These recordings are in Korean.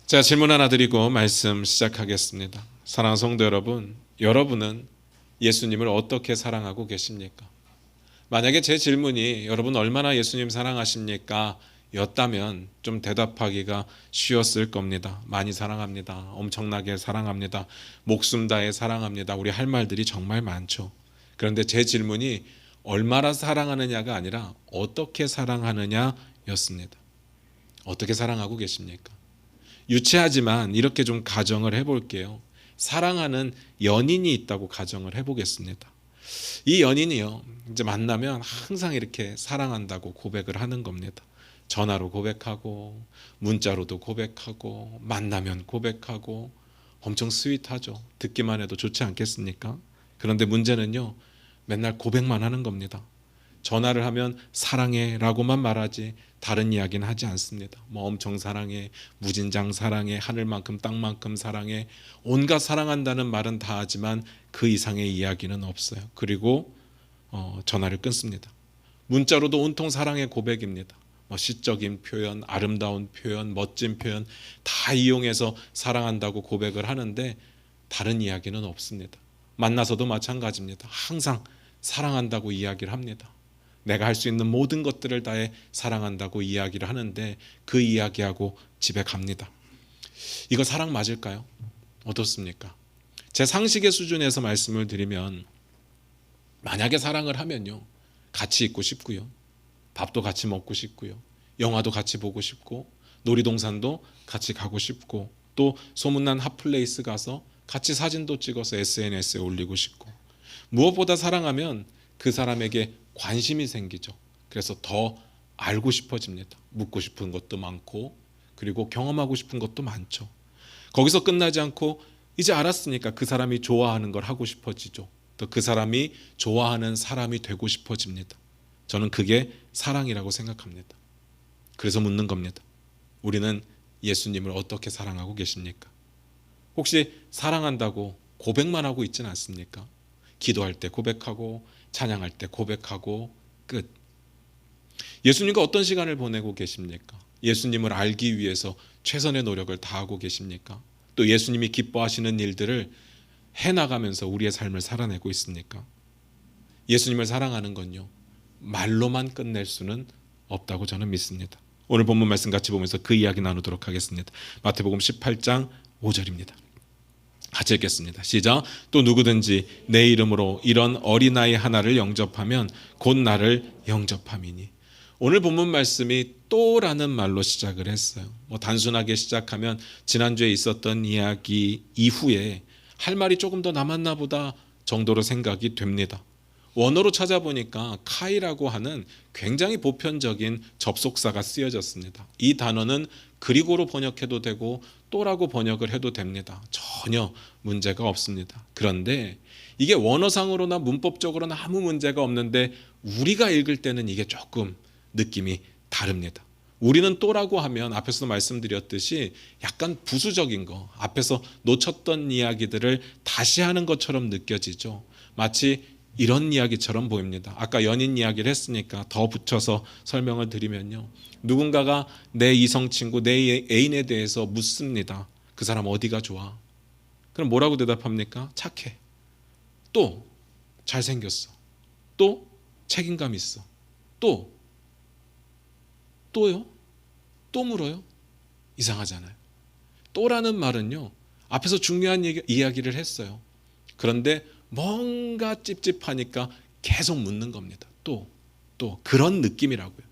자, 질문 하나 드리고 말씀 시작하겠습니다. 사랑하는 성도 여러분, 여러분은 예수님을 어떻게 사랑하고 계십니까? 만약에 제 질문이 여러분 얼마나 예수님 사랑하십니까? 였다면 좀 대답하기가 쉬웠을 겁니다. 많이 사랑합니다. 엄청나게 사랑합니다. 목숨 다해 사랑합니다. 우리 할 말들이 정말 많죠. 그런데 제 질문이 얼마나 사랑하느냐가 아니라 어떻게 사랑하느냐였습니다. 어떻게 사랑하고 계십니까? 유치하지만 이렇게 좀 가정을 해볼게요. 사랑하는 연인이 있다고 가정을 해보겠습니다. 이 연인이요, 이제 만나면 항상 이렇게 사랑한다고 고백을 하는 겁니다. 전화로 고백하고, 문자로도 고백하고, 만나면 고백하고, 엄청 스윗하죠. 듣기만 해도 좋지 않겠습니까? 그런데 문제는요, 맨날 고백만 하는 겁니다. 전화를 하면 사랑해 라고만 말하지 다른 이야기는 하지 않습니다. 뭐 엄청 사랑해, 무진장 사랑해, 하늘만큼 땅만큼 사랑해, 온갖 사랑한다는 말은 다 하지만 그 이상의 이야기는 없어요. 그리고 전화를 끊습니다. 문자로도 온통 사랑의 고백입니다. 시적인 표현, 아름다운 표현, 멋진 표현 다 이용해서 사랑한다고 고백을 하는데 다른 이야기는 없습니다. 만나서도 마찬가지입니다. 항상 사랑한다고 이야기를 합니다. 내가 할 수 있는 모든 것들을 다해 사랑한다고 이야기를 하는데 그 이야기하고 집에 갑니다. 이거 사랑 맞을까요? 어떻습니까? 제 상식의 수준에서 말씀을 드리면 만약에 사랑을 하면요, 같이 있고 싶고요, 밥도 같이 먹고 싶고요, 영화도 같이 보고 싶고, 놀이동산도 같이 가고 싶고, 또 소문난 핫플레이스 가서 같이 사진도 찍어서 SNS에 올리고 싶고, 무엇보다 사랑하면 그 사람에게 관심이 생기죠. 그래서 더 알고 싶어집니다. 묻고 싶은 것도 많고, 그리고 경험하고 싶은 것도 많죠. 거기서 끝나지 않고 이제 알았으니까 그 사람이 좋아하는 걸 하고 싶어지죠. 또 그 사람이 좋아하는 사람이 되고 싶어집니다. 저는 그게 사랑이라고 생각합니다. 그래서 묻는 겁니다. 우리는 예수님을 어떻게 사랑하고 계십니까? 혹시 사랑한다고 고백만 하고 있지는 않습니까? 기도할 때 고백하고, 찬양할 때 고백하고, 끝. 예수님과 어떤 시간을 보내고 계십니까? 예수님을 알기 위해서 최선의 노력을 다하고 계십니까? 또 예수님이 기뻐하시는 일들을 해나가면서 우리의 삶을 살아내고 있습니까? 예수님을 사랑하는 건요, 말로만 끝낼 수는 없다고 저는 믿습니다. 오늘 본문 말씀 같이 보면서 그 이야기 나누도록 하겠습니다. 마태복음 18장 5절입니다. 같이 읽겠습니다. 시작. 또 누구든지 내 이름으로 이런 어린아이 하나를 영접하면 곧 나를 영접함이니. 오늘 본문 말씀이 또라는 말로 시작을 했어요. 단순하게 시작하면 지난주에 있었던 이야기 이후에 할 말이 조금 더 남았나 보다 정도로 생각이 됩니다. 원어로 찾아보니까 카이라고 하는 굉장히 보편적인 접속사가 쓰여졌습니다. 이 단어는 그리고로 번역해도 되고 또라고 번역을 해도 됩니다. 전혀 문제가 없습니다. 그런데 이게 원어상으로나 문법적으로는 아무 문제가 없는데 우리가 읽을 때는 이게 조금 느낌이 다릅니다. 우리는 또라고 하면 앞에서도 말씀드렸듯이 약간 부수적인 거, 앞에서 놓쳤던 이야기들을 다시 하는 것처럼 느껴지죠. 마치 이런 이야기처럼 보입니다. 아까 연인 이야기를 했으니까 더 붙여서 설명을 드리면요, 누군가가 내 이성 친구, 내 애인에 대해서 묻습니다. 그 사람 어디가 좋아? 그럼 뭐라고 대답합니까? 착해. 또 잘생겼어. 또 책임감 있어. 또요? 또 물어요? 이상하잖아요. 또라는 말은요, 앞에서 중요한 이야기를 했어요. 그런데 뭔가 찝찝하니까 계속 묻는 겁니다. 또 그런 느낌이라고요.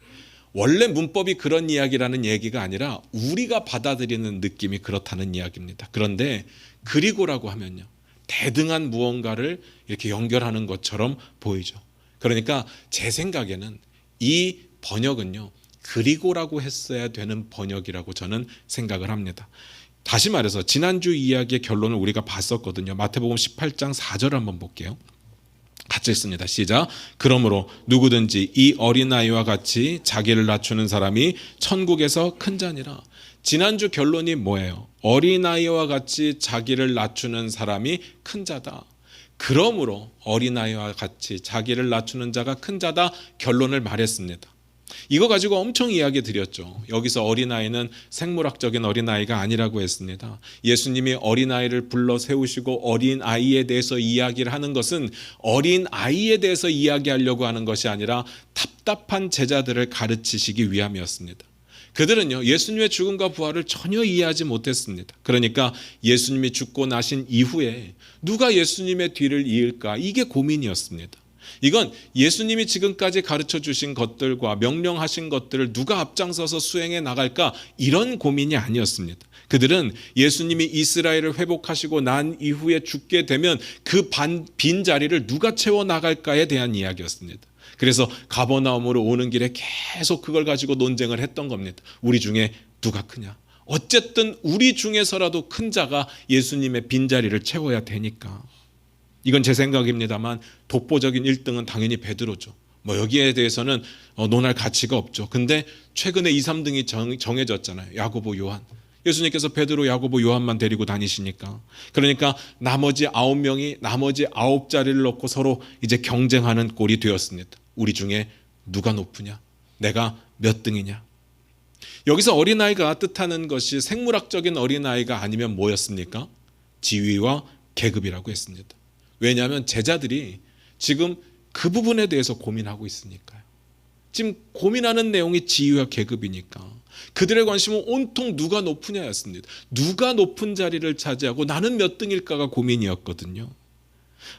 원래 문법이 그런 이야기라는 얘기가 아니라 우리가 받아들이는 느낌이 그렇다는 이야기입니다. 그런데 그리고라고 하면요, 대등한 무언가를 이렇게 연결하는 것처럼 보이죠. 그러니까 제 생각에는 이 번역은요, 그리고라고 했어야 되는 번역이라고 저는 생각을 합니다. 다시 말해서 지난주 이야기의 결론을 우리가 봤었거든요. 마태복음 18장 4절 한번 볼게요. 같이 읽습니다. 시작. 그러므로 누구든지 이 어린아이와 같이 자기를 낮추는 사람이 천국에서 큰 자니라. 지난주 결론이 뭐예요? 어린아이와 같이 자기를 낮추는 사람이 큰 자다. 그러므로 어린아이와 같이 자기를 낮추는 자가 큰 자다 결론을 말했습니다. 이거 가지고 엄청 이야기 드렸죠. 여기서 어린아이는 생물학적인 어린아이가 아니라고 했습니다. 예수님이 어린아이를 불러 세우시고 어린아이에 대해서 이야기를 하는 것은 어린아이에 대해서 이야기하려고 하는 것이 아니라 답답한 제자들을 가르치시기 위함이었습니다. 그들은요, 예수님의 죽음과 부활을 전혀 이해하지 못했습니다. 그러니까 예수님이 죽고 나신 이후에 누가 예수님의 뒤를 이을까? 이게 고민이었습니다. 이건 예수님이 지금까지 가르쳐 주신 것들과 명령하신 것들을 누가 앞장서서 수행해 나갈까? 이런 고민이 아니었습니다. 그들은 예수님이 이스라엘을 회복하시고 난 이후에 죽게 되면 그 빈 자리를 누가 채워 나갈까에 대한 이야기였습니다. 그래서 가버나움으로 오는 길에 계속 그걸 가지고 논쟁을 했던 겁니다. 우리 중에 누가 크냐? 어쨌든 우리 중에서라도 큰 자가 예수님의 빈자리를 채워야 되니까. 이건 제 생각입니다만 독보적인 1등은 당연히 베드로죠. 여기에 대해서는 논할 가치가 없죠. 근데 최근에 2, 3등이 정해졌잖아요. 야고보, 요한. 예수님께서 베드로, 야고보, 요한만 데리고 다니시니까. 그러니까 나머지 9명이 나머지 9자리를 놓고 서로 이제 경쟁하는 꼴이 되었습니다. 우리 중에 누가 높으냐? 내가 몇 등이냐? 여기서 어린아이가 뜻하는 것이 생물학적인 어린아이가 아니면 뭐였습니까? 지위와 계급이라고 했습니다. 왜냐하면 제자들이 지금 그 부분에 대해서 고민하고 있으니까요. 지금 고민하는 내용이 지위와 계급이니까 그들의 관심은 온통 누가 높으냐였습니다. 누가 높은 자리를 차지하고 나는 몇 등일까가 고민이었거든요.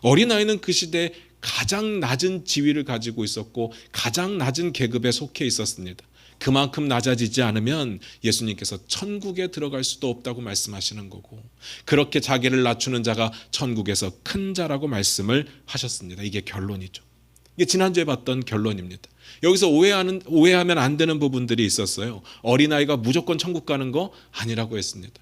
어린아이는 그 시대에 가장 낮은 지위를 가지고 있었고 가장 낮은 계급에 속해 있었습니다. 그만큼 낮아지지 않으면 예수님께서 천국에 들어갈 수도 없다고 말씀하시는 거고, 그렇게 자기를 낮추는 자가 천국에서 큰 자라고 말씀을 하셨습니다. 이게 결론이죠. 이게 지난주에 봤던 결론입니다. 여기서 오해하면 안 되는 부분들이 있었어요. 어린아이가 무조건 천국 가는 거 아니라고 했습니다.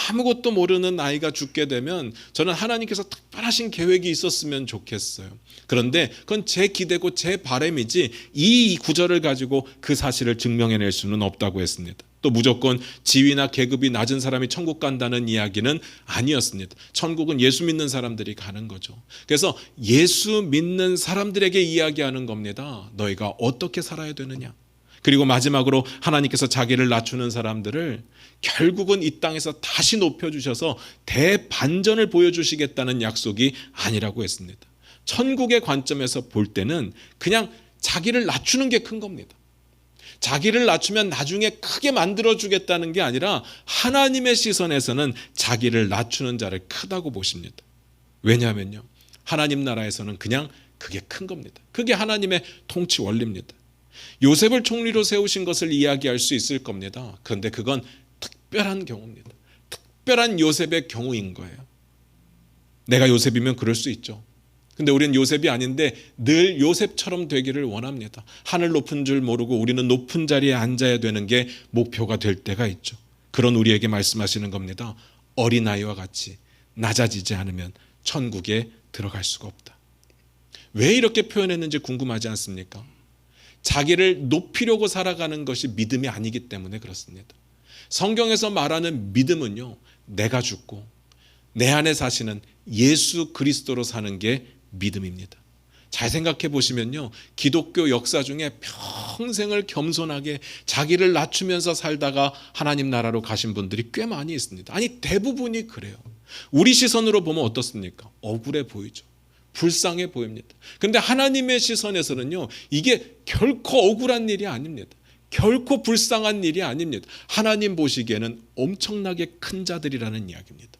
아무것도 모르는 아이가 죽게 되면 저는 하나님께서 특별하신 계획이 있었으면 좋겠어요. 그런데 그건 제 기대고 제 바람이지 이 구절을 가지고 그 사실을 증명해낼 수는 없다고 했습니다. 또 무조건 지위나 계급이 낮은 사람이 천국 간다는 이야기는 아니었습니다. 천국은 예수 믿는 사람들이 가는 거죠. 그래서 예수 믿는 사람들에게 이야기하는 겁니다. 너희가 어떻게 살아야 되느냐. 그리고 마지막으로 하나님께서 자기를 낮추는 사람들을 결국은 이 땅에서 다시 높여주셔서 대반전을 보여주시겠다는 약속이 아니라고 했습니다. 천국의 관점에서 볼 때는 그냥 자기를 낮추는 게 큰 겁니다. 자기를 낮추면 나중에 크게 만들어주겠다는 게 아니라 하나님의 시선에서는 자기를 낮추는 자를 크다고 보십니다. 왜냐하면요, 하나님 나라에서는 그냥 그게 큰 겁니다. 그게 하나님의 통치 원리입니다. 요셉을 총리로 세우신 것을 이야기할 수 있을 겁니다. 그런데 그건 특별한 경우입니다. 특별한 요셉의 경우인 거예요. 내가 요셉이면 그럴 수 있죠. 근데 우리는 요셉이 아닌데 늘 요셉처럼 되기를 원합니다. 하늘 높은 줄 모르고 우리는 높은 자리에 앉아야 되는 게 목표가 될 때가 있죠. 그런 우리에게 말씀하시는 겁니다. 어린아이와 같이 낮아지지 않으면 천국에 들어갈 수가 없다. 왜 이렇게 표현했는지 궁금하지 않습니까? 자기를 높이려고 살아가는 것이 믿음이 아니기 때문에 그렇습니다. 성경에서 말하는 믿음은요, 내가 죽고 내 안에 사시는 예수 그리스도로 사는 게 믿음입니다. 잘 생각해 보시면요, 기독교 역사 중에 평생을 겸손하게 자기를 낮추면서 살다가 하나님 나라로 가신 분들이 꽤 많이 있습니다. 아니, 대부분이 그래요. 우리 시선으로 보면 어떻습니까? 억울해 보이죠. 불쌍해 보입니다. 그런데 하나님의 시선에서는요, 이게 결코 억울한 일이 아닙니다. 결코 불쌍한 일이 아닙니다. 하나님 보시기에는 엄청나게 큰 자들이라는 이야기입니다.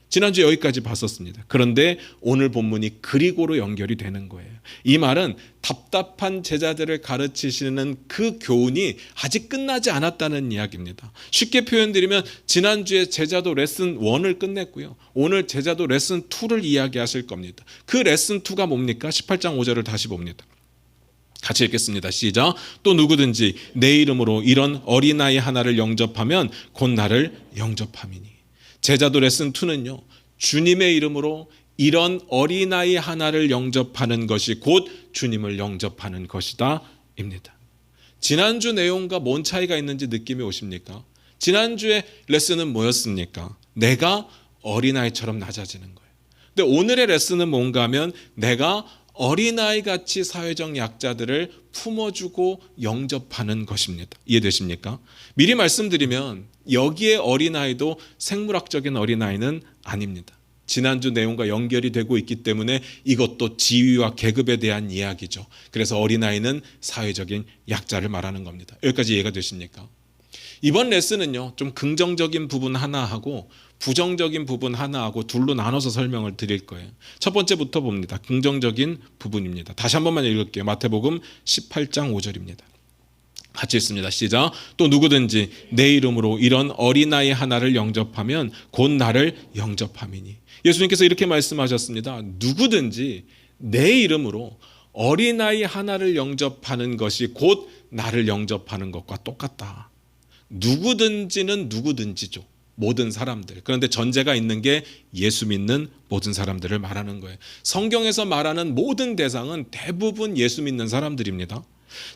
지난주 여기까지 봤었습니다. 그런데 오늘 본문이 그리고로 연결이 되는 거예요. 이 말은 답답한 제자들을 가르치시는 그 교훈이 아직 끝나지 않았다는 이야기입니다. 쉽게 표현드리면 지난주에 제자도 레슨 1을 끝냈고요. 오늘 제자도 레슨 2를 이야기하실 겁니다. 그 레슨 2가 뭡니까? 18장 5절을 다시 봅니다. 같이 읽겠습니다. 시작. 또 누구든지 내 이름으로 이런 어린아이 하나를 영접하면 곧 나를 영접함이니. 제자도 레슨 2는요, 주님의 이름으로 이런 어린아이 하나를 영접하는 것이 곧 주님을 영접하는 것이다 입니다. 지난주 내용과 뭔 차이가 있는지 느낌이 오십니까? 지난주의 레슨은 뭐였습니까? 내가 어린아이처럼 낮아지는 거예요. 근데 오늘의 레슨은 뭔가 하면 내가 어린아이같이 사회적 약자들을 품어주고 영접하는 것입니다. 이해되십니까? 미리 말씀드리면 여기에 어린아이도 생물학적인 어린아이는 아닙니다. 지난주 내용과 연결이 되고 있기 때문에 이것도 지위와 계급에 대한 이야기죠. 그래서 어린아이는 사회적인 약자를 말하는 겁니다. 여기까지 이해가 되십니까? 이번 레슨은요, 좀 긍정적인 부분 하나하고 부정적인 부분 하나하고 둘로 나눠서 설명을 드릴 거예요. 첫 번째부터 봅니다. 긍정적인 부분입니다. 다시 한 번만 읽을게요. 마태복음 18장 5절입니다. 같이 읽습니다. 시작. 또 누구든지 내 이름으로 이런 어린아이 하나를 영접하면 곧 나를 영접함이니. 예수님께서 이렇게 말씀하셨습니다. 누구든지 내 이름으로 어린아이 하나를 영접하는 것이 곧 나를 영접하는 것과 똑같다. 누구든지는 누구든지죠. 모든 사람들. 그런데 전제가 있는 게 예수 믿는 모든 사람들을 말하는 거예요. 성경에서 말하는 모든 대상은 대부분 예수 믿는 사람들입니다.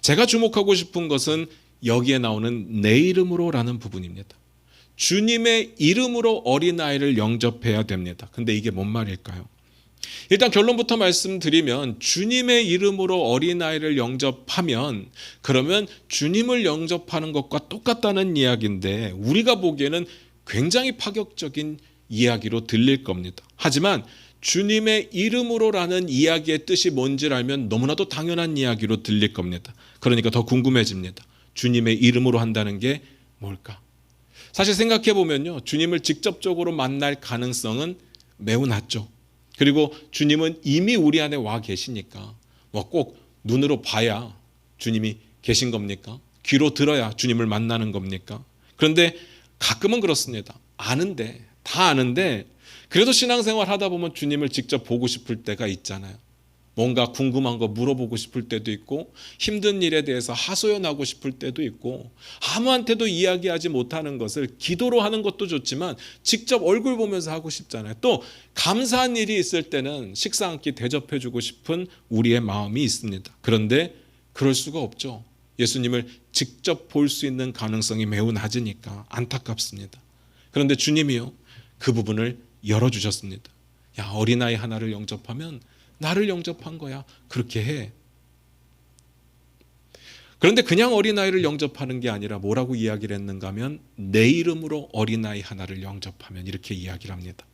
제가 주목하고 싶은 것은 여기에 나오는 내 이름으로라는 부분입니다. 주님의 이름으로 어린아이를 영접해야 됩니다. 근데 이게 뭔 말일까요? 일단 결론부터 말씀드리면 주님의 이름으로 어린아이를 영접하면 그러면 주님을 영접하는 것과 똑같다는 이야기인데 우리가 보기에는 굉장히 파격적인 이야기로 들릴 겁니다. 하지만 주님의 이름으로라는 이야기의 뜻이 뭔지를 알면 너무나도 당연한 이야기로 들릴 겁니다. 그러니까 더 궁금해집니다. 주님의 이름으로 한다는 게 뭘까? 사실 생각해 보면요, 주님을 직접적으로 만날 가능성은 매우 낮죠. 그리고 주님은 이미 우리 안에 와 계시니까 뭐 꼭 눈으로 봐야 주님이 계신 겁니까? 귀로 들어야 주님을 만나는 겁니까? 그런데 가끔은 그렇습니다. 다 아는데 그래도 신앙생활 하다 보면 주님을 직접 보고 싶을 때가 있잖아요. 뭔가 궁금한 거 물어보고 싶을 때도 있고 힘든 일에 대해서 하소연하고 싶을 때도 있고 아무한테도 이야기하지 못하는 것을 기도로 하는 것도 좋지만 직접 얼굴 보면서 하고 싶잖아요. 또 감사한 일이 있을 때는 식사 한 끼 대접해주고 싶은 우리의 마음이 있습니다. 그런데 그럴 수가 없죠. 예수님을 직접 볼 수 있는 가능성이 매우 낮으니까 안타깝습니다. 그런데 주님이요, 그 부분을 열어주셨습니다. 야, 어린아이 하나를 영접하면 나를 영접한 거야. 그렇게 해. 그런데 그냥 어린아이를 영접하는 게 아니라 뭐라고 이야기를 했는가 하면 내 이름으로 어린아이 하나를 영접하면 이렇게 이야기를 합니다.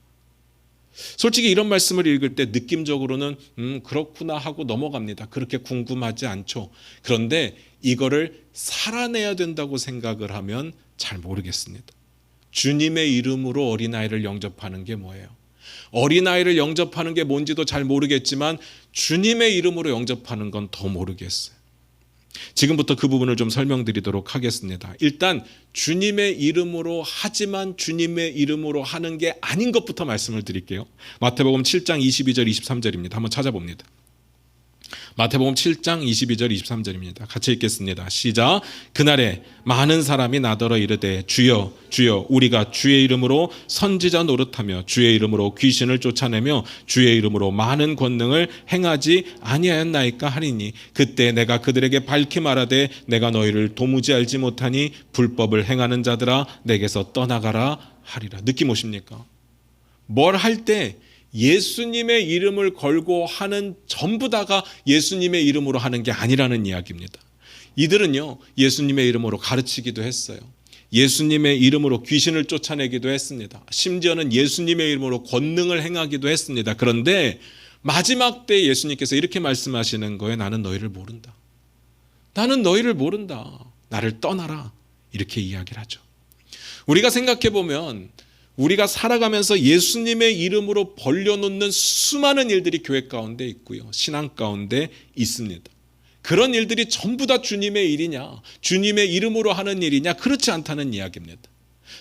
솔직히 이런 말씀을 읽을 때 느낌적으로는 그렇구나 하고 넘어갑니다. 그렇게 궁금하지 않죠. 그런데 이거를 살아내야 된다고 생각을 하면 잘 모르겠습니다. 주님의 이름으로 어린아이를 영접하는 게 뭐예요? 어린아이를 영접하는 게 뭔지도 잘 모르겠지만 주님의 이름으로 영접하는 건 더 모르겠어요. 지금부터 그 부분을 좀 설명드리도록 하겠습니다. 일단 주님의 이름으로 하지만 주님의 이름으로 하는 게 아닌 것부터 말씀을 드릴게요. 마태복음 7장 22절 23절입니다. 한번 찾아봅니다. 마태복음 7장 22절 23절입니다. 같이 읽겠습니다. 시작. 그날에 많은 사람이 나더러 이르되 주여 주여 우리가 주의 이름으로 선지자 노릇하며 주의 이름으로 귀신을 쫓아내며 주의 이름으로 많은 권능을 행하지 아니하였나이까 하리니 그때 내가 그들에게 밝히 말하되 내가 너희를 도무지 알지 못하니 불법을 행하는 자들아 내게서 떠나가라 하리라. 느낌 오십니까? 뭘 할 때 예수님의 이름을 걸고 하는 전부 다가 예수님의 이름으로 하는 게 아니라는 이야기입니다. 이들은요, 예수님의 이름으로 가르치기도 했어요. 예수님의 이름으로 귀신을 쫓아내기도 했습니다. 심지어는 예수님의 이름으로 권능을 행하기도 했습니다. 그런데 마지막 때 예수님께서 이렇게 말씀하시는 거예요. 나는 너희를 모른다. 나는 너희를 모른다. 나를 떠나라. 이렇게 이야기를 하죠. 우리가 생각해 보면 우리가 살아가면서 예수님의 이름으로 벌려놓는 수많은 일들이 교회 가운데 있고요. 신앙 가운데 있습니다. 그런 일들이 전부 다 주님의 일이냐, 주님의 이름으로 하는 일이냐, 그렇지 않다는 이야기입니다.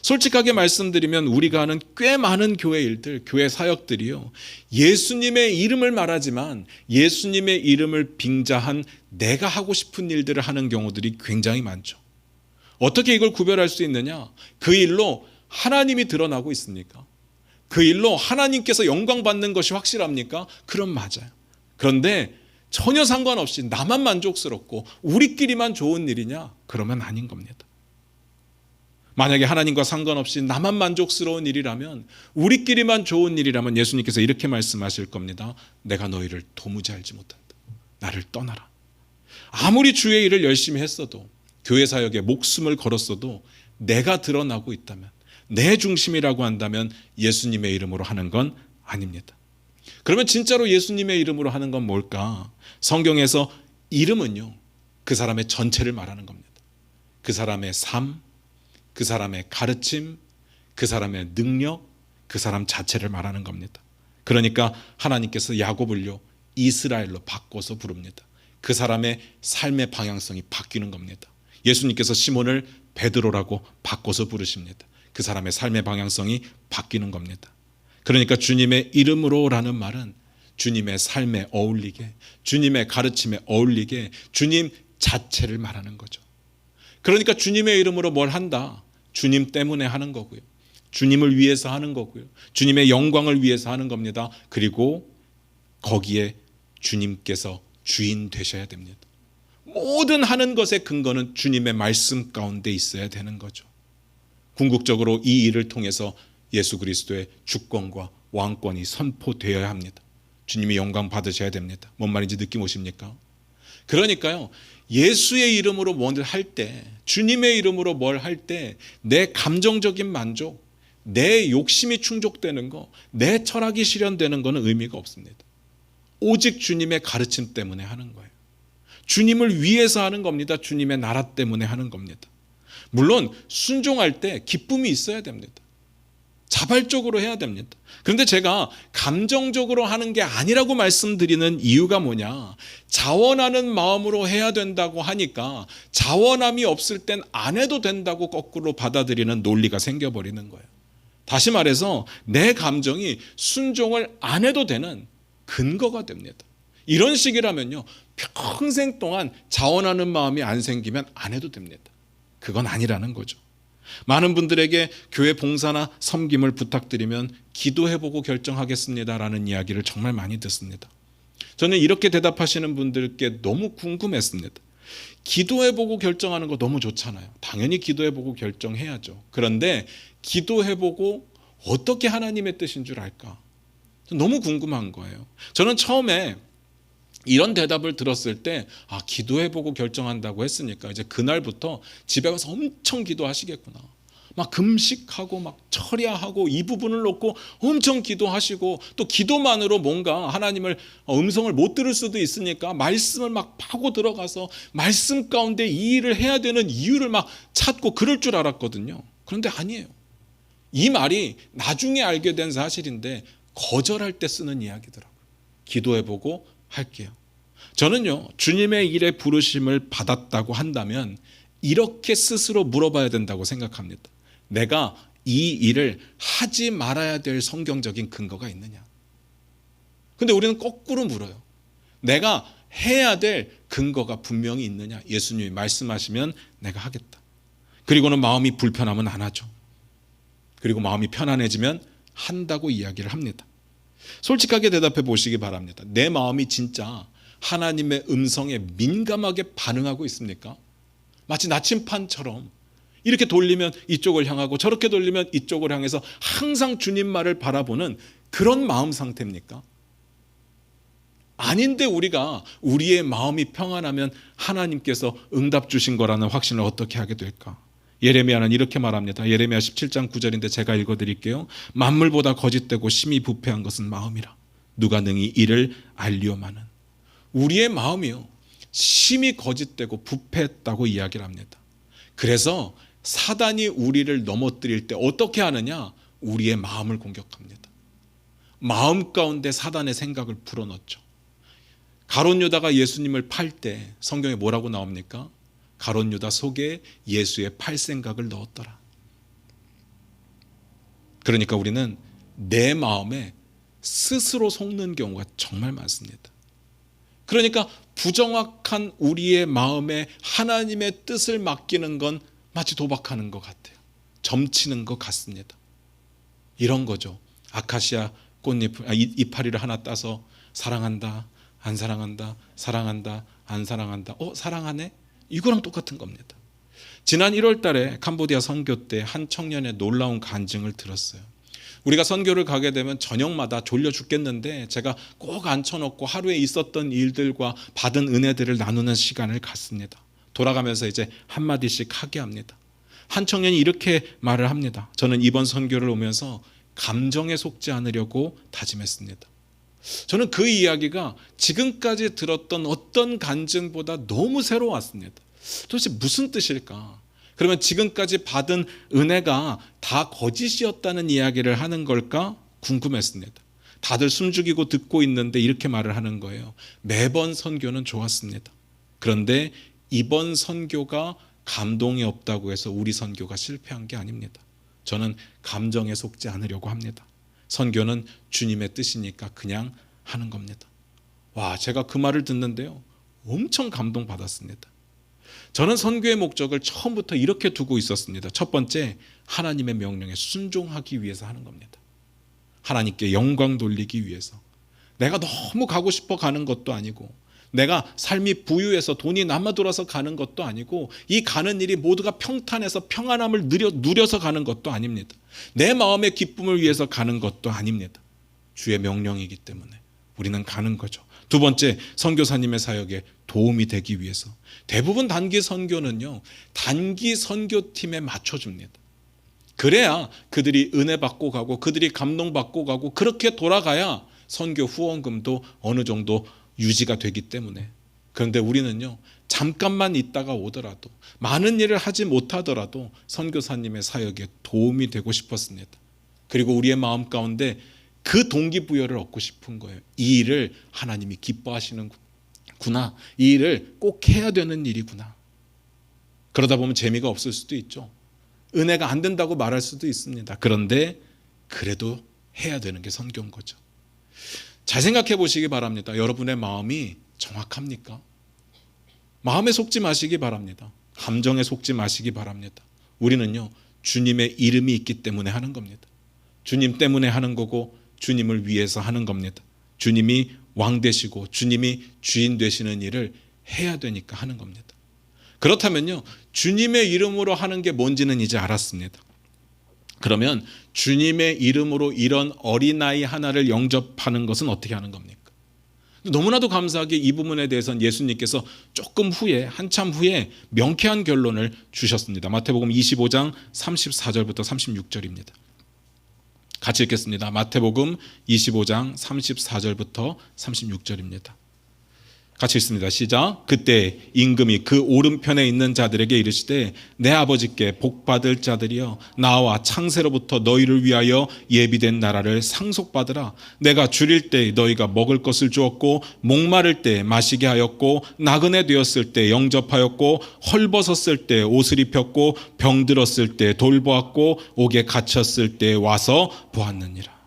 솔직하게 말씀드리면 우리가 하는 꽤 많은 교회 일들, 교회 사역들이요, 예수님의 이름을 말하지만 예수님의 이름을 빙자한 내가 하고 싶은 일들을 하는 경우들이 굉장히 많죠. 어떻게 이걸 구별할 수 있느냐? 그 일로 하나님이 드러나고 있습니까? 그 일로 하나님께서 영광 받는 것이 확실합니까? 그럼 맞아요. 그런데 전혀 상관없이 나만 만족스럽고 우리끼리만 좋은 일이냐? 그러면 아닌 겁니다. 만약에 하나님과 상관없이 나만 만족스러운 일이라면, 우리끼리만 좋은 일이라면 예수님께서 이렇게 말씀하실 겁니다. 내가 너희를 도무지 알지 못한다. 나를 떠나라. 아무리 주의 일을 열심히 했어도, 교회 사역에 목숨을 걸었어도 내가 드러나고 있다면, 내 중심이라고 한다면 예수님의 이름으로 하는 건 아닙니다. 그러면 진짜로 예수님의 이름으로 하는 건 뭘까? 성경에서 이름은요, 그 사람의 전체를 말하는 겁니다. 그 사람의 삶, 그 사람의 가르침, 그 사람의 능력, 그 사람 자체를 말하는 겁니다. 그러니까 하나님께서 야곱을요, 이스라엘로 바꿔서 부릅니다. 그 사람의 삶의 방향성이 바뀌는 겁니다. 예수님께서 시몬을 베드로라고 바꿔서 부르십니다. 그 사람의 삶의 방향성이 바뀌는 겁니다. 그러니까 주님의 이름으로라는 말은 주님의 삶에 어울리게, 주님의 가르침에 어울리게 주님 자체를 말하는 거죠. 그러니까 주님의 이름으로 뭘 한다? 주님 때문에 하는 거고요. 주님을 위해서 하는 거고요. 주님의 영광을 위해서 하는 겁니다. 그리고 거기에 주님께서 주인 되셔야 됩니다. 모든 하는 것의 근거는 주님의 말씀 가운데 있어야 되는 거죠. 궁극적으로 이 일을 통해서 예수 그리스도의 주권과 왕권이 선포되어야 합니다. 주님이 영광 받으셔야 됩니다. 뭔 말인지 느낌 오십니까? 그러니까요, 예수의 이름으로 뭘 할 때, 주님의 이름으로 뭘 할 때 내 감정적인 만족, 내 욕심이 충족되는 거, 내 철학이 실현되는 거는 의미가 없습니다. 오직 주님의 가르침 때문에 하는 거예요. 주님을 위해서 하는 겁니다. 주님의 나라 때문에 하는 겁니다. 물론 순종할 때 기쁨이 있어야 됩니다. 자발적으로 해야 됩니다. 그런데 제가 감정적으로 하는 게 아니라고 말씀드리는 이유가 뭐냐, 자원하는 마음으로 해야 된다고 하니까 자원함이 없을 땐 안 해도 된다고 거꾸로 받아들이는 논리가 생겨버리는 거예요. 다시 말해서 내 감정이 순종을 안 해도 되는 근거가 됩니다. 이런 식이라면요, 평생 동안 자원하는 마음이 안 생기면 안 해도 됩니다. 그건 아니라는 거죠. 많은 분들에게 교회 봉사나 섬김을 부탁드리면 기도해보고 결정하겠습니다라는 이야기를 정말 많이 듣습니다. 저는 이렇게 대답하시는 분들께 너무 궁금했습니다. 기도해보고 결정하는 거 너무 좋잖아요. 당연히 기도해보고 결정해야죠. 그런데 기도해보고 어떻게 하나님의 뜻인 줄 알까? 너무 궁금한 거예요. 저는 처음에 이런 대답을 들었을 때, 기도해보고 결정한다고 했으니까 이제 그날부터 집에 가서 엄청 기도하시겠구나. 막 금식하고 막 철야하고 이 부분을 놓고 엄청 기도하시고, 또 기도만으로 뭔가 하나님을 음성을 못 들을 수도 있으니까 말씀을 막 파고 들어가서 말씀 가운데 이 일을 해야 되는 이유를 막 찾고 그럴 줄 알았거든요. 그런데 아니에요. 이 말이 나중에 알게 된 사실인데 거절할 때 쓰는 이야기더라고요. 기도해보고 할게요. 저는요, 주님의 일에 부르심을 받았다고 한다면 이렇게 스스로 물어봐야 된다고 생각합니다. 내가 이 일을 하지 말아야 될 성경적인 근거가 있느냐? 근데 우리는 거꾸로 물어요. 내가 해야 될 근거가 분명히 있느냐? 예수님이 말씀하시면 내가 하겠다. 그리고는 마음이 불편하면 안 하죠. 그리고 마음이 편안해지면 한다고 이야기를 합니다. 솔직하게 대답해 보시기 바랍니다. 내 마음이 진짜 하나님의 음성에 민감하게 반응하고 있습니까? 마치 나침판처럼 이렇게 돌리면 이쪽을 향하고 저렇게 돌리면 이쪽을 향해서 항상 주님 말을 바라보는 그런 마음 상태입니까? 아닌데 우리가 우리의 마음이 평안하면 하나님께서 응답 주신 거라는 확신을 어떻게 하게 될까? 예레미야는 이렇게 말합니다. 예레미야 17장 9절인데 제가 읽어드릴게요. 만물보다 거짓되고 심히 부패한 것은 마음이라. 누가 능히 이를 알리오마는. 우리의 마음이요, 심히 거짓되고 부패했다고 이야기를 합니다. 그래서 사단이 우리를 넘어뜨릴 때 어떻게 하느냐? 우리의 마음을 공격합니다. 마음 가운데 사단의 생각을 불어넣죠. 가룟 유다가 예수님을 팔 때 성경에 뭐라고 나옵니까? 가룟 유다 속에 예수의 팔 생각을 넣었더라. 그러니까 우리는 내 마음에 스스로 속는 경우가 정말 많습니다. 그러니까 부정확한 우리의 마음에 하나님의 뜻을 맡기는 건 마치 도박하는 것 같아요. 점치는 것 같습니다. 이런 거죠. 아카시아 꽃잎, 이파리를 하나 따서 사랑한다, 안 사랑한다, 사랑한다, 안 사랑한다, 사랑하네? 이거랑 똑같은 겁니다. 지난 1월 달에 캄보디아 선교 때 한 청년의 놀라운 간증을 들었어요. 우리가 선교를 가게 되면 저녁마다 졸려 죽겠는데 제가 꼭 앉혀놓고 하루에 있었던 일들과 받은 은혜들을 나누는 시간을 갖습니다. 돌아가면서 이제 한마디씩 하게 합니다. 한 청년이 이렇게 말을 합니다. 저는 이번 선교를 오면서 감정에 속지 않으려고 다짐했습니다. 저는 그 이야기가 지금까지 들었던 어떤 간증보다 너무 새로웠습니다. 도대체 무슨 뜻일까? 그러면 지금까지 받은 은혜가 다 거짓이었다는 이야기를 하는 걸까 궁금했습니다. 다들 숨죽이고 듣고 있는데 이렇게 말을 하는 거예요. 매번 선교는 좋았습니다. 그런데 이번 선교가 감동이 없다고 해서 우리 선교가 실패한 게 아닙니다. 저는 감정에 속지 않으려고 합니다. 선교는 주님의 뜻이니까 그냥 하는 겁니다. 와, 제가 그 말을 듣는데요, 엄청 감동받았습니다. 저는 선교의 목적을 처음부터 이렇게 두고 있었습니다. 첫 번째, 하나님의 명령에 순종하기 위해서 하는 겁니다. 하나님께 영광 돌리기 위해서. 내가 너무 가고 싶어 가는 것도 아니고, 내가 삶이 부유해서 돈이 남아돌아서 가는 것도 아니고, 이 가는 일이 모두가 평탄해서 평안함을 누려서 가는 것도 아닙니다. 내 마음의 기쁨을 위해서 가는 것도 아닙니다. 주의 명령이기 때문에 우리는 가는 거죠. 두 번째, 선교사님의 사역에 도움이 되기 위해서. 대부분 단기 선교는요, 단기 선교팀에 맞춰줍니다. 그래야 그들이 은혜 받고 가고 그들이 감동 받고 가고 그렇게 돌아가야 선교 후원금도 어느 정도 유지가 되기 때문에. 그런데 우리는요, 잠깐만 있다가 오더라도, 많은 일을 하지 못하더라도 선교사님의 사역에 도움이 되고 싶었습니다. 그리고 우리의 마음 가운데 그 동기부여를 얻고 싶은 거예요. 이 일을 하나님이 기뻐하시는구나. 이 일을 꼭 해야 되는 일이구나. 그러다 보면 재미가 없을 수도 있죠. 은혜가 안 된다고 말할 수도 있습니다. 그런데 그래도 해야 되는 게 선교인 거죠. 잘 생각해 보시기 바랍니다. 여러분의 마음이 정확합니까? 마음에 속지 마시기 바랍니다. 감정에 속지 마시기 바랍니다. 우리는요, 주님의 이름이 있기 때문에 하는 겁니다. 주님 때문에 하는 거고 주님을 위해서 하는 겁니다. 주님이 왕 되시고 주님이 주인 되시는 일을 해야 되니까 하는 겁니다. 그렇다면요, 주님의 이름으로 하는 게 뭔지는 이제 알았습니다. 그러면 주님의 이름으로 이런 어린아이 하나를 영접하는 것은 어떻게 하는 겁니까? 너무나도 감사하게 이 부분에 대해서는 예수님께서 조금 후에, 한참 후에 명쾌한 결론을 주셨습니다. 마태복음 25장 34절부터 36절입니다. 같이 읽겠습니다. 마태복음 25장 34절부터 36절입니다. 같이 읽습니다. 시작. 그때 임금이 그 오른편에 있는 자들에게 이르시되 내 아버지께 복받을 자들이여 나와 창세로부터 너희를 위하여 예비된 나라를 상속받으라. 내가 줄일 때 너희가 먹을 것을 주었고 목마를 때 마시게 하였고 나그네 되었을 때 영접하였고 헐벗었을 때 옷을 입혔고 병들었을 때 돌보았고 옥에 갇혔을 때 와서 보았느니라.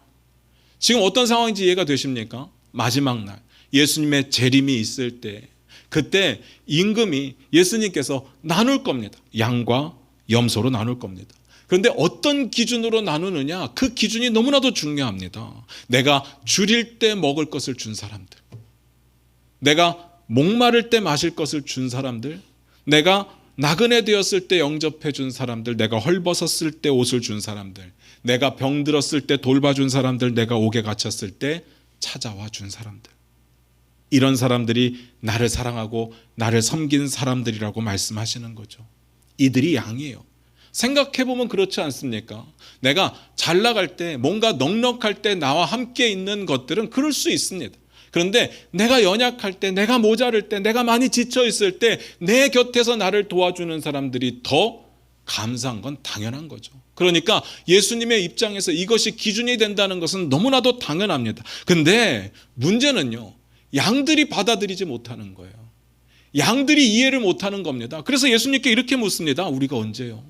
지금 어떤 상황인지 이해가 되십니까? 마지막 날 예수님의 재림이 있을 때, 그때 임금이 예수님께서 나눌 겁니다. 양과 염소로 나눌 겁니다. 그런데 어떤 기준으로 나누느냐, 그 기준이 너무나도 중요합니다. 내가 줄일 때 먹을 것을 준 사람들, 내가 목마를 때 마실 것을 준 사람들, 내가 나그네 되었을 때 영접해 준 사람들, 내가 헐벗었을 때 옷을 준 사람들, 내가 병들었을 때 돌봐준 사람들, 내가 옥에 갇혔을 때 찾아와 준 사람들. 이런 사람들이 나를 사랑하고 나를 섬긴 사람들이라고 말씀하시는 거죠. 이들이 양이에요. 생각해보면 그렇지 않습니까? 내가 잘 나갈 때, 뭔가 넉넉할 때 나와 함께 있는 것들은 그럴 수 있습니다. 그런데 내가 연약할 때, 내가 모자랄 때, 내가 많이 지쳐 있을 때 내 곁에서 나를 도와주는 사람들이 더 감사한 건 당연한 거죠. 그러니까 예수님의 입장에서 이것이 기준이 된다는 것은 너무나도 당연합니다. 근데 문제는요, 양들이 받아들이지 못하는 거예요. 양들이 이해를 못하는 겁니다. 그래서 예수님께 이렇게 묻습니다. 우리가 언제요?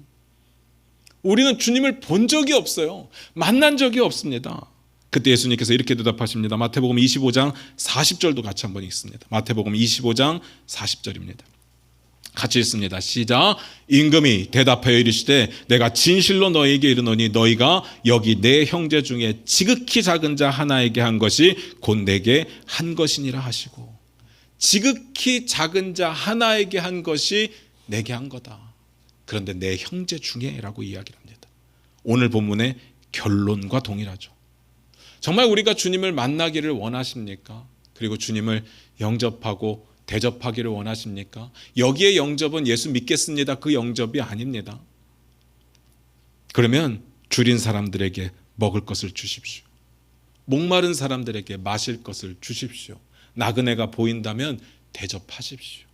우리는 주님을 본 적이 없어요. 만난 적이 없습니다. 그때 예수님께서 이렇게 대답하십니다. 마태복음 25장 40절도 같이 한번 읽습니다. 마태복음 25장 40절입니다. 같이 읽습니다. 시작. 임금이 대답하여 이르시되 내가 진실로 너희에게 이르노니 너희가 여기 내 형제 중에 지극히 작은 자 하나에게 한 것이 곧 내게 한 것이니라 하시고, 지극히 작은 자 하나에게 한 것이 내게 한 거다. 그런데 내 형제 중에 라고 이야기를 합니다. 오늘 본문의 결론과 동일하죠. 정말 우리가 주님을 만나기를 원하십니까? 그리고 주님을 영접하고 대접하기를 원하십니까? 여기에 영접은 예수 믿겠습니다, 그 영접이 아닙니다. 그러면 줄인 사람들에게 먹을 것을 주십시오. 목마른 사람들에게 마실 것을 주십시오. 나그네가 보인다면 대접하십시오.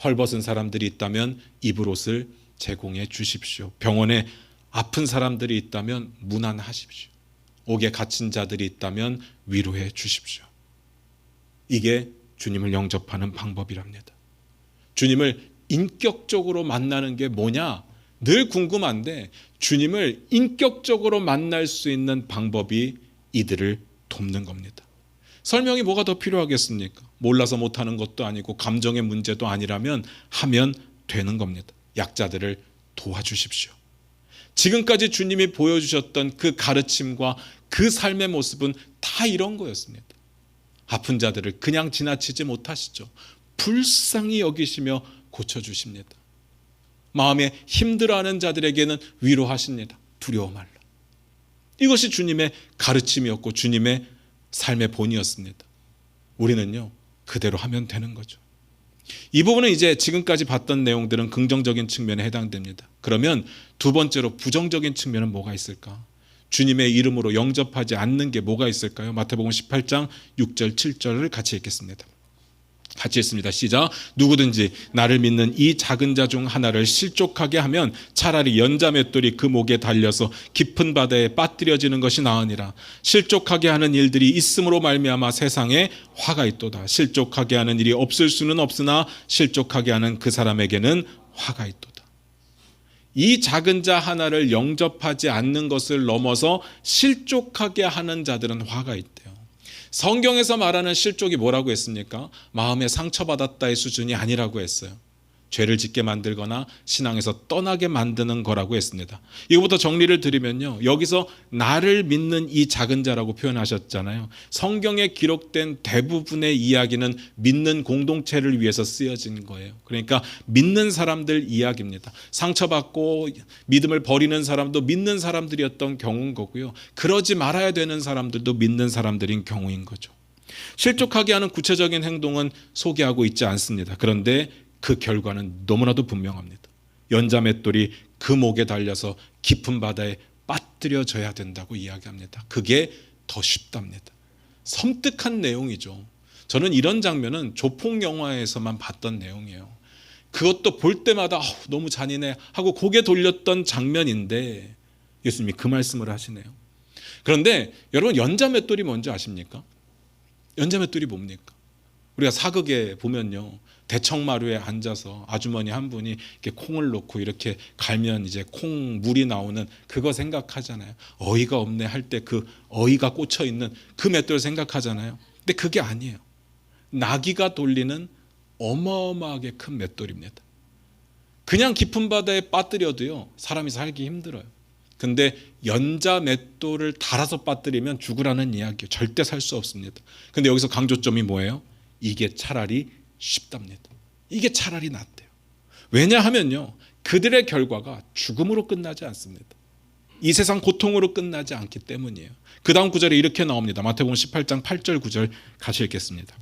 헐벗은 사람들이 있다면 입을 옷을 제공해 주십시오. 병원에 아픈 사람들이 있다면 문안하십시오. 옥에 갇힌 자들이 있다면 위로해 주십시오. 이게 주님을 영접하는 방법이랍니다. 주님을 인격적으로 만나는 게 뭐냐? 늘 궁금한데 주님을 인격적으로 만날 수 있는 방법이 이들을 돕는 겁니다. 설명이 뭐가 더 필요하겠습니까? 몰라서 못하는 것도 아니고 감정의 문제도 아니라면 하면 되는 겁니다. 약자들을 도와주십시오. 지금까지 주님이 보여주셨던 그 가르침과 그 삶의 모습은 다 이런 거였습니다. 아픈 자들을 그냥 지나치지 못하시죠. 불쌍히 여기시며 고쳐주십니다. 마음에 힘들어하는 자들에게는 위로하십니다. 두려워 말라. 이것이 주님의 가르침이었고 주님의 삶의 본이었습니다. 우리는요, 그대로 하면 되는 거죠. 이 부분은 이제 지금까지 봤던 내용들은 긍정적인 측면에 해당됩니다. 그러면 두 번째로 부정적인 측면은 뭐가 있을까? 주님의 이름으로 영접하지 않는 게 뭐가 있을까요? 마태복음 18장 6절 7절을 같이 읽겠습니다. 같이 읽습니다. 시작. 누구든지 나를 믿는 이 작은 자 중 하나를 실족하게 하면 차라리 연자맷돌이 그 목에 달려서 깊은 바다에 빠뜨려지는 것이 나으니라. 실족하게 하는 일들이 있음으로 말미암아 세상에 화가 있도다. 실족하게 하는 일이 없을 수는 없으나 실족하게 하는 그 사람에게는 화가 있도다. 이 작은 자 하나를 영접하지 않는 것을 넘어서 실족하게 하는 자들은 화가 있대요. 성경에서 말하는 실족이 뭐라고 했습니까? 마음에 상처받았다의 수준이 아니라고 했어요. 죄를 짓게 만들거나 신앙에서 떠나게 만드는 거라고 했습니다. 이거부터 정리를 드리면요, 여기서 나를 믿는 이 작은 자라고 표현하셨잖아요. 성경에 기록된 대부분의 이야기는 믿는 공동체를 위해서 쓰여진 거예요. 그러니까 믿는 사람들 이야기입니다. 상처받고 믿음을 버리는 사람도 믿는 사람들이었던 경우인 거고요, 그러지 말아야 되는 사람들도 믿는 사람들인 경우인 거죠. 실족하게 하는 구체적인 행동은 소개하고 있지 않습니다. 그런데 그 결과는 너무나도 분명합니다. 연자맷돌이 그 목에 달려서 깊은 바다에 빠뜨려져야 된다고 이야기합니다. 그게 더 쉽답니다. 섬뜩한 내용이죠. 저는 이런 장면은 조폭 영화에서만 봤던 내용이에요. 그것도 볼 때마다 너무 잔인해 하고 고개 돌렸던 장면인데 예수님이 그 말씀을 하시네요. 그런데 여러분, 연자맷돌이 뭔지 아십니까? 연자맷돌이 뭡니까? 우리가 사극에 보면요, 대청마루에 앉아서 아주머니 한 분이 이렇게 콩을 놓고 이렇게 갈면 이제 콩 물이 나오는 그거 생각하잖아요. 어이가 없네 할 때 그 어이가 꽂혀 있는 그 맷돌 생각하잖아요. 근데 그게 아니에요. 나귀가 돌리는 어마어마하게 큰 맷돌입니다. 그냥 깊은 바다에 빠뜨려도요, 사람이 살기 힘들어요. 근데 연자 맷돌을 달아서 빠뜨리면 죽으라는 이야기예요. 절대 살 수 없습니다. 근데 여기서 강조점이 뭐예요? 이게 차라리 쉽답니다. 이게 차라리 낫대요. 왜냐하면요, 그들의 결과가 죽음으로 끝나지 않습니다. 이 세상 고통으로 끝나지 않기 때문이에요. 그 다음 구절에 이렇게 나옵니다. 마태복음 18장 8절 9절 같이 읽겠습니다.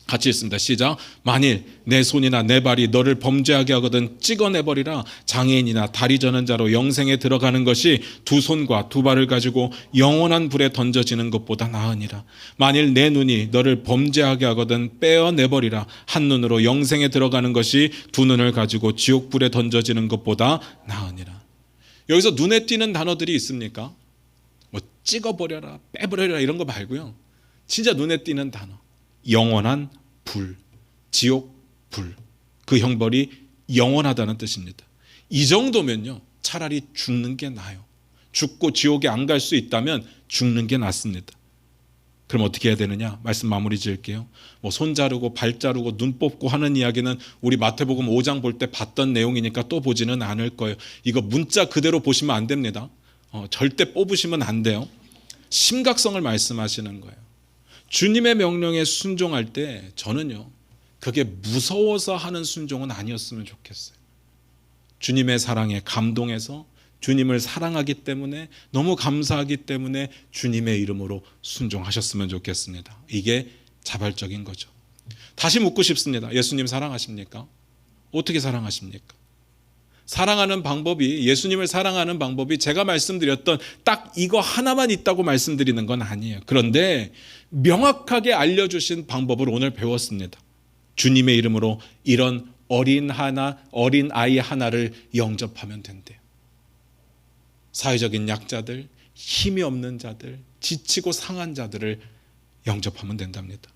같이 읽습니다. 시작. 만일 내 손이나 내 발이 너를 범죄하게 하거든 찍어내버리라. 장애인이나 다리 저는 자로 영생에 들어가는 것이 두 손과 두 발을 가지고 영원한 불에 던져지는 것보다 나으니라. 만일 내 눈이 너를 범죄하게 하거든 빼어내버리라. 한 눈으로 영생에 들어가는 것이 두 눈을 가지고 지옥불에 던져지는 것보다 나으니라. 여기서 눈에 띄는 단어들이 있습니까? 뭐 찍어버려라, 빼버려라 이런 거 말고요, 진짜 눈에 띄는 단어, 영원한 불, 지옥 불, 그 형벌이 영원하다는 뜻입니다. 이 정도면요, 차라리 죽는 게 나아요. 죽고 지옥에 안 갈 수 있다면 죽는 게 낫습니다. 그럼 어떻게 해야 되느냐? 말씀 마무리 지을게요. 뭐 손 자르고 발 자르고 눈 뽑고 하는 이야기는 우리 마태복음 5장 볼 때 봤던 내용이니까 또 보지는 않을 거예요. 이거 문자 그대로 보시면 안 됩니다. 절대 뽑으시면 안 돼요. 심각성을 말씀하시는 거예요. 주님의 명령에 순종할 때 저는요, 그게 무서워서 하는 순종은 아니었으면 좋겠어요. 주님의 사랑에 감동해서 주님을 사랑하기 때문에, 너무 감사하기 때문에 주님의 이름으로 순종하셨으면 좋겠습니다. 이게 자발적인 거죠. 다시 묻고 싶습니다. 예수님 사랑하십니까? 어떻게 사랑하십니까? 사랑하는 방법이, 예수님을 사랑하는 방법이 제가 말씀드렸던 딱 이거 하나만 있다고 말씀드리는 건 아니에요. 그런데 명확하게 알려주신 방법을 오늘 배웠습니다. 주님의 이름으로 이런 어린 아이 하나를 영접하면 된대요. 사회적인 약자들, 힘이 없는 자들, 지치고 상한 자들을 영접하면 된답니다.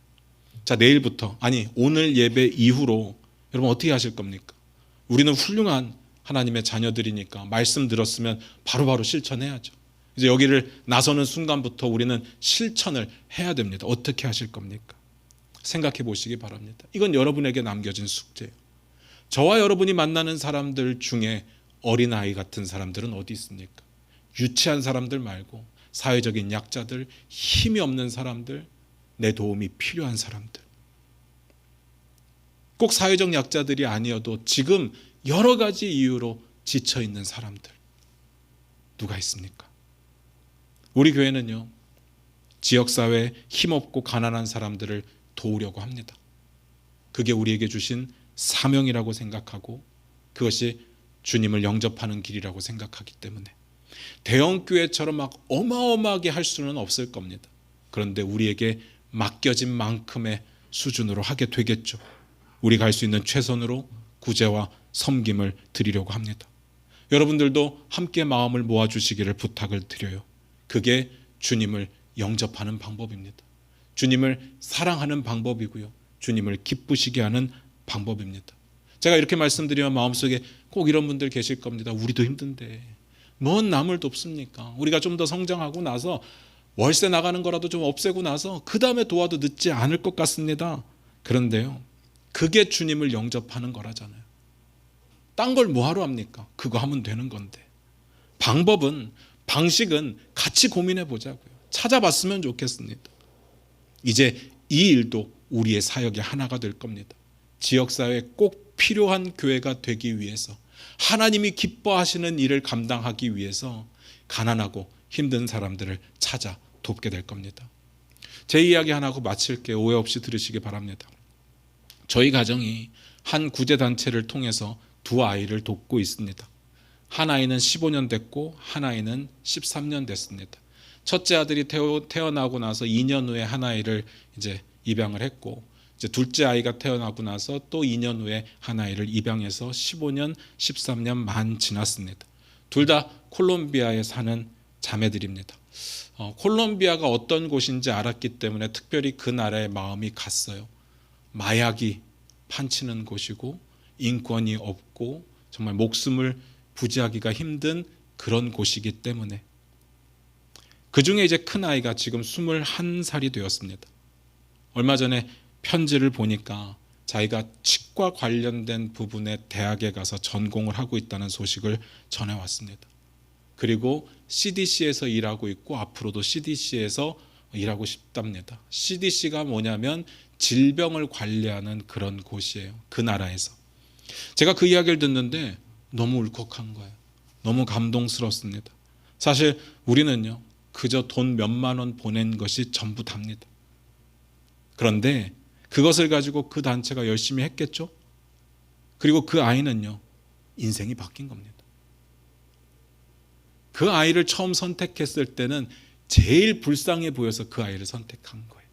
자, 내일부터, 아니 오늘 예배 이후로 여러분 어떻게 하실 겁니까? 우리는 훌륭한 하나님의 자녀들이니까 말씀 들었으면 바로바로 실천해야죠. 이제 여기를 나서는 순간부터 우리는 실천을 해야 됩니다. 어떻게 하실 겁니까? 생각해 보시기 바랍니다. 이건 여러분에게 남겨진 숙제예요. 저와 여러분이 만나는 사람들 중에 어린아이 같은 사람들은 어디 있습니까? 유치한 사람들 말고 사회적인 약자들, 힘이 없는 사람들, 내 도움이 필요한 사람들. 꼭 사회적 약자들이 아니어도 지금 여러 가지 이유로 지쳐있는 사람들 누가 있습니까? 우리 교회는요, 지역사회에 힘없고 가난한 사람들을 도우려고 합니다. 그게 우리에게 주신 사명이라고 생각하고 그것이 주님을 영접하는 길이라고 생각하기 때문에 대형교회처럼 막 어마어마하게 할 수는 없을 겁니다. 그런데 우리에게 맡겨진 만큼의 수준으로 하게 되겠죠. 우리가 할 수 있는 최선으로 구제와 섬김을 드리려고 합니다. 여러분들도 함께 마음을 모아주시기를 부탁을 드려요. 그게 주님을 영접하는 방법입니다. 주님을 사랑하는 방법이고요. 주님을 기쁘시게 하는 방법입니다. 제가 이렇게 말씀드리면 마음속에 꼭 이런 분들 계실 겁니다. 우리도 힘든데 뭔 남을 돕습니까? 우리가 좀 더 성장하고 나서 월세 나가는 거라도 좀 없애고 나서 그 다음에 도와도 늦지 않을 것 같습니다. 그런데요, 그게 주님을 영접하는 거라잖아요. 딴 걸 뭐하러 합니까? 그거 하면 되는 건데. 방식은 같이 고민해 보자고요. 찾아봤으면 좋겠습니다. 이제 이 일도 우리의 사역의 하나가 될 겁니다. 지역사회에 꼭 필요한 교회가 되기 위해서, 하나님이 기뻐하시는 일을 감당하기 위해서 가난하고 힘든 사람들을 찾아 돕게 될 겁니다. 제 이야기 하나 하고 마칠게요. 오해 없이 들으시기 바랍니다. 저희 가정이 한 구제단체를 통해서 두 아이를 돕고 있습니다. 한 아이는 15년 됐고 한 아이는 13년 됐습니다. 첫째 아들이 태어나고 나서 2년 후에 한 아이를 이제 입양을 했고, 이제 둘째 아이가 태어나고 나서 또 2년 후에 한 아이를 입양해서 15년, 13년 만 지났습니다. 둘 다 콜롬비아에 사는 자매들입니다. 콜롬비아가 어떤 곳인지 알았기 때문에 특별히 그 나라에 마음이 갔어요. 마약이 판치는 곳이고 인권이 없고 정말 목숨을 부지하기가 힘든 그런 곳이기 때문에. 그 중에 이제 큰 아이가 지금 21살이 되었습니다. 얼마 전에 편지를 보니까 자기가 치과 관련된 부분의 대학에 가서 전공을 하고 있다는 소식을 전해왔습니다. 그리고 CDC에서 일하고 있고 앞으로도 CDC에서 일하고 싶답니다. CDC가 뭐냐면 질병을 관리하는 그런 곳이에요. 그 나라에서. 제가 그 이야기를 듣는데 너무 울컥한 거예요. 너무 감동스럽습니다. 사실 우리는요, 그저 돈 몇만 원 보낸 것이 전부 답니다. 그런데 그것을 가지고 그 단체가 열심히 했겠죠? 그리고 그 아이는요, 인생이 바뀐 겁니다. 그 아이를 처음 선택했을 때는 제일 불쌍해 보여서 그 아이를 선택한 거예요.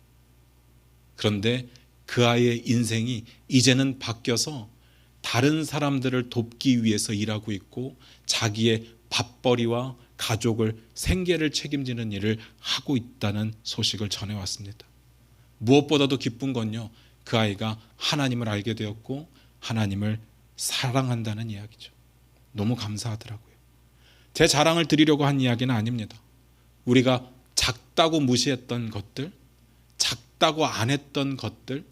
그런데 그 아이의 인생이 이제는 바뀌어서 다른 사람들을 돕기 위해서 일하고 있고 자기의 밥벌이와 가족을, 생계를 책임지는 일을 하고 있다는 소식을 전해왔습니다. 무엇보다도 기쁜 건요, 그 아이가 하나님을 알게 되었고 하나님을 사랑한다는 이야기죠. 너무 감사하더라고요. 제 자랑을 드리려고 한 이야기는 아닙니다. 우리가 작다고 무시했던 것들, 작다고 안 했던 것들,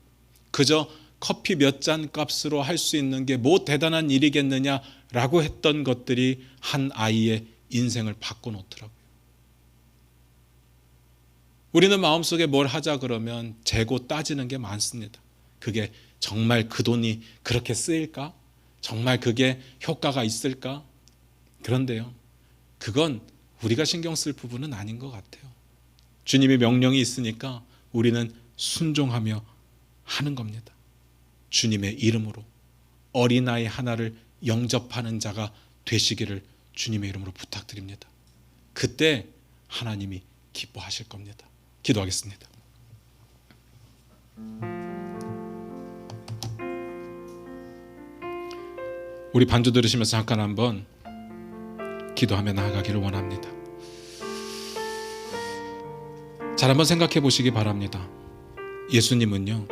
그저 커피 몇 잔 값으로 할 수 있는 게 뭐 대단한 일이겠느냐라고 했던 것들이 한 아이의 인생을 바꿔놓더라고요. 우리는 마음속에 뭘 하자 그러면 재고 따지는 게 많습니다. 그게 정말 그 돈이 그렇게 쓰일까? 정말 그게 효과가 있을까? 그런데요, 그건 우리가 신경 쓸 부분은 아닌 것 같아요. 주님의 명령이 있으니까 우리는 순종하며 하는 겁니다. 주님의 이름으로 어린아이 하나를 영접하는 자가 되시기를 주님의 이름으로 부탁드립니다. 그때 하나님이 기뻐하실 겁니다. 기도하겠습니다. 우리 반주 들으시면서 잠깐 한번 기도하며 나아가기를 원합니다. 잘 한번 생각해 보시기 바랍니다. 예수님은요,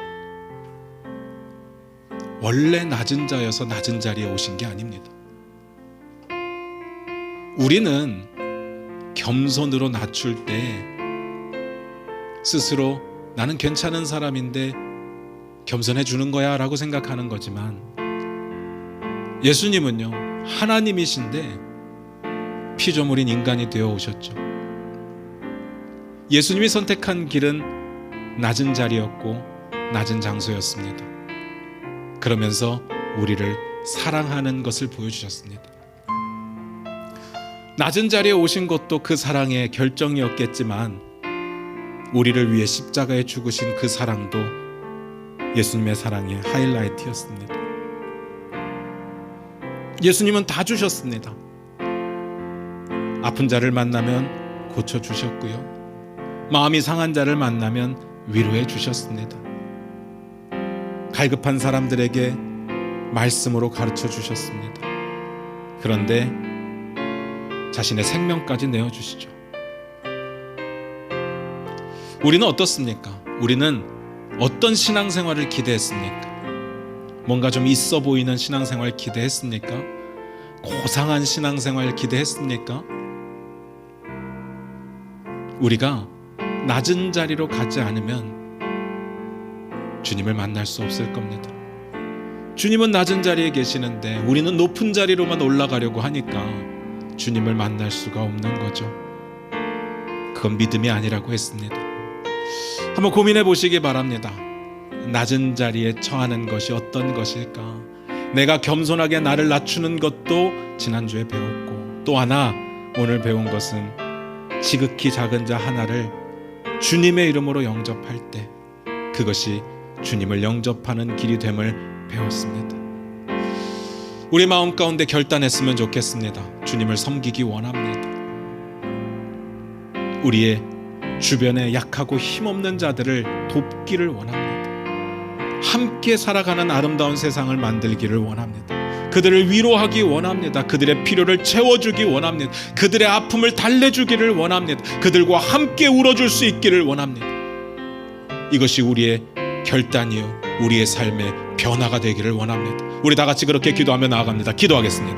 원래 낮은 자여서 낮은 자리에 오신 게 아닙니다. 우리는 겸손으로 낮출 때 스스로 나는 괜찮은 사람인데 겸손해 주는 거야 라고 생각하는 거지만, 예수님은요, 하나님이신데 피조물인 인간이 되어 오셨죠. 예수님이 선택한 길은 낮은 자리였고 낮은 장소였습니다. 그러면서 우리를 사랑하는 것을 보여주셨습니다. 낮은 자리에 오신 것도 그 사랑의 결정이었겠지만, 우리를 위해 십자가에 죽으신 그 사랑도 예수님의 사랑의 하이라이트였습니다. 예수님은 다 주셨습니다. 아픈 자를 만나면 고쳐주셨고요, 마음이 상한 자를 만나면 위로해 주셨습니다. 갈급한 사람들에게 말씀으로 가르쳐 주셨습니다. 그런데 자신의 생명까지 내어주시죠. 우리는 어떻습니까? 우리는 어떤 신앙생활을 기대했습니까? 뭔가 좀 있어 보이는 신앙생활 기대했습니까? 고상한 신앙생활 기대했습니까? 우리가 낮은 자리로 가지 않으면 주님을 만날 수 없을 겁니다. 주님은 낮은 자리에 계시는데 우리는 높은 자리로만 올라가려고 하니까 주님을 만날 수가 없는 거죠. 그건 믿음이 아니라고 했습니다. 한번 고민해 보시기 바랍니다. 낮은 자리에 처하는 것이 어떤 것일까? 내가 겸손하게 나를 낮추는 것도 지난주에 배웠고, 또 하나 오늘 배운 것은 지극히 작은 자 하나를 주님의 이름으로 영접할 때 그것이 주님을 영접하는 길이 됨을 배웠습니다. 우리 마음 가운데 결단했으면 좋겠습니다. 주님을 섬기기 원합니다. 우리의 주변에 약하고 힘없는 자들을 돕기를 원합니다. 함께 살아가는 아름다운 세상을 만들기를 원합니다. 그들을 위로하기 원합니다. 그들의 필요를 채워주기 원합니다. 그들의 아픔을 달래주기를 원합니다. 그들과 함께 울어줄 수 있기를 원합니다. 이것이 우리의 결단이요, 우리의 삶의 변화가 되기를 원합니다. 우리 다 같이 그렇게 기도하며 나아갑니다. 기도하겠습니다.